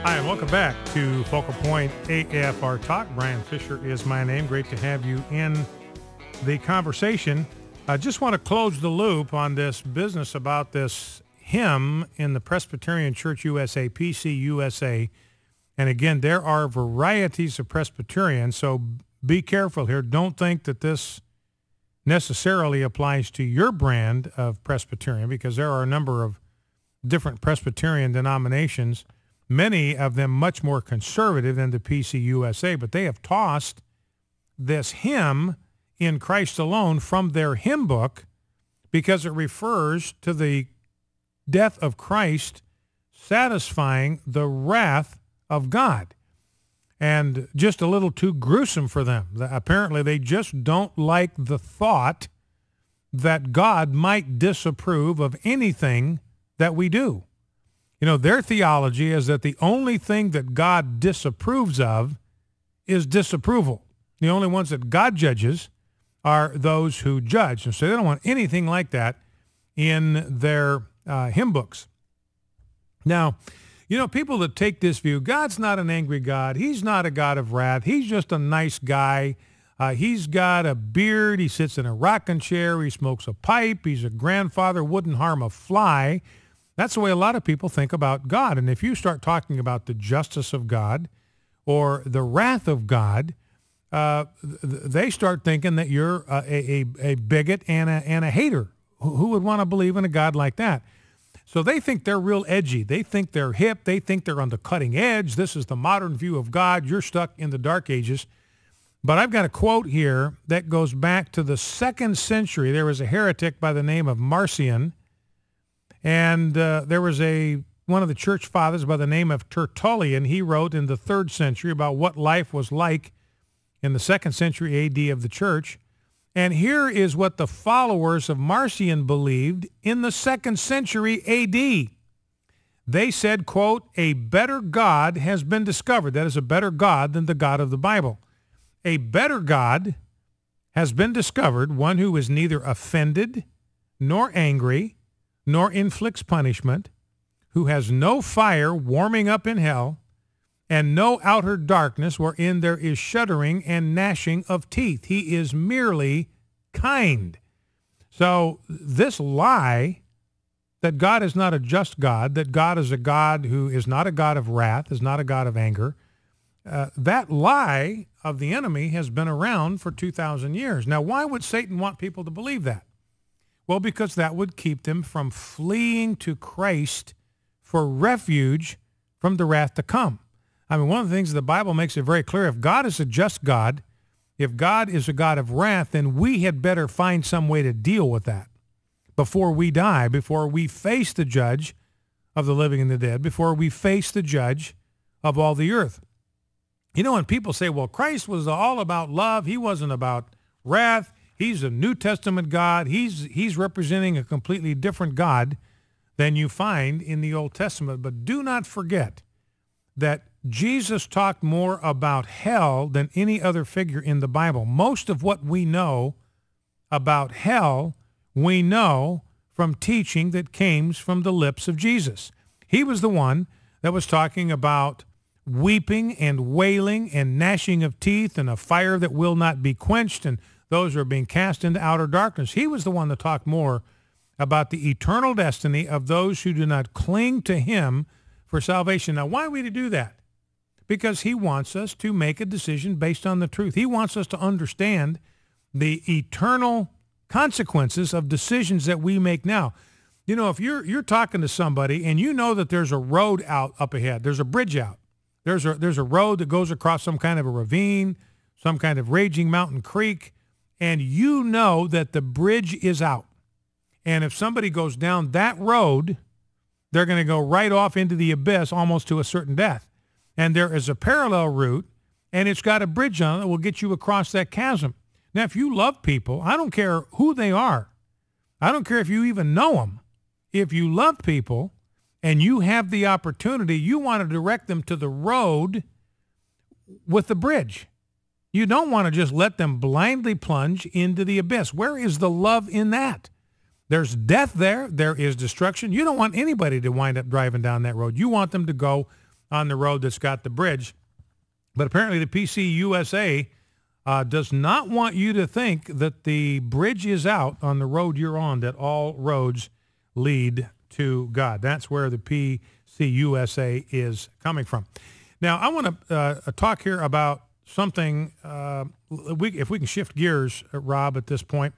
Hi, and welcome back to Focal Point AFR Talk. Brian Fisher is my name. Great to have you in the conversation. I just want to close the loop on this business about this hymn in the Presbyterian Church USA, PCUSA. And again, there are varieties of Presbyterians, so be careful here. Don't think that this necessarily applies to your brand of Presbyterian, because there are a number of different Presbyterian denominations, many of them much more conservative than the PCUSA, but they have tossed this hymn in Christ alone from their hymn book because it refers to the death of Christ satisfying the wrath of God. And just a little too gruesome for them. Apparently, they just don't like the thought that God might disapprove of anything that we do. You know, their theology is that the only thing that God disapproves of is disapproval. The only ones that God judges are those who judge. And so they don't want anything like that in their hymn books. Now, you know, people that take this view, God's not an angry God. He's not a God of wrath. He's just a nice guy. He's got a beard. He sits in a rocking chair. He smokes a pipe. He's a grandfather, wouldn't harm a fly. That's the way a lot of people think about God. And if you start talking about the justice of God or the wrath of God, they start thinking that you're a bigot and a hater. Who would want to believe in a God like that? So they think they're real edgy. They think they're hip. They think they're on the cutting edge. This is the modern view of God. You're stuck in the Dark Ages. But I've got a quote here that goes back to the 2nd century. There was a heretic by the name of Marcion. And there was one of the church fathers by the name of Tertullian. He wrote in the 3rd century about what life was like in the 2nd century A.D. of the church. And here is what the followers of Marcion believed in the 2nd century A.D. They said, quote, "A better God has been discovered." That is, a better God than the God of the Bible. "A better God has been discovered, one who is neither offended nor angry, nor inflicts punishment, who has no fire warming up in hell, and no outer darkness wherein there is shuddering and gnashing of teeth. He is merely kind." So this lie that God is not a just God, that God is a God who is not a God of wrath, is not a God of anger, that lie of the enemy has been around for 2,000 years. Now, why would Satan want people to believe that? Well, because that would keep them from fleeing to Christ for refuge from the wrath to come. I mean, one of the things the Bible makes it very clear, if God is a just God, if God is a God of wrath, then we had better find some way to deal with that before we die, before we face the judge of the living and the dead, before we face the judge of all the earth. You know, when people say, well, Christ was all about love, he wasn't about wrath, he's a New Testament God, he's representing a completely different God than you find in the Old Testament. But do not forget that Jesus talked more about hell than any other figure in the Bible. Most of what we know about hell, we know from teaching that came from the lips of Jesus. He was the one that was talking about weeping and wailing and gnashing of teeth and a fire that will not be quenched, and those who are being cast into outer darkness. He was the one that talked more about the eternal destiny of those who do not cling to him for salvation. Now, why are we to do that? Because he wants us to make a decision based on the truth. He wants us to understand the eternal consequences of decisions that we make now. You know, if you're talking to somebody and you know that there's a road out up ahead, there's a bridge out, there's a road that goes across some kind of a ravine, some kind of raging mountain creek, and you know that the bridge is out. And if somebody goes down that road, they're going to go right off into the abyss almost to a certain death. And there is a parallel route, and it's got a bridge on it that will get you across that chasm. Now, if you love people, I don't care who they are. I don't care if you even know them. If you love people and you have the opportunity, you want to direct them to the road with the bridge. You don't want to just let them blindly plunge into the abyss. Where is the love in that? There's death there. There is destruction. You don't want anybody to wind up driving down that road. You want them to go on the road that's got the bridge. But apparently the PCUSA does not want you to think that the bridge is out on the road you're on, that all roads lead to God. That's where the PCUSA is coming from. Now, I want to talk here about something, if we can shift gears, Rob, at this point.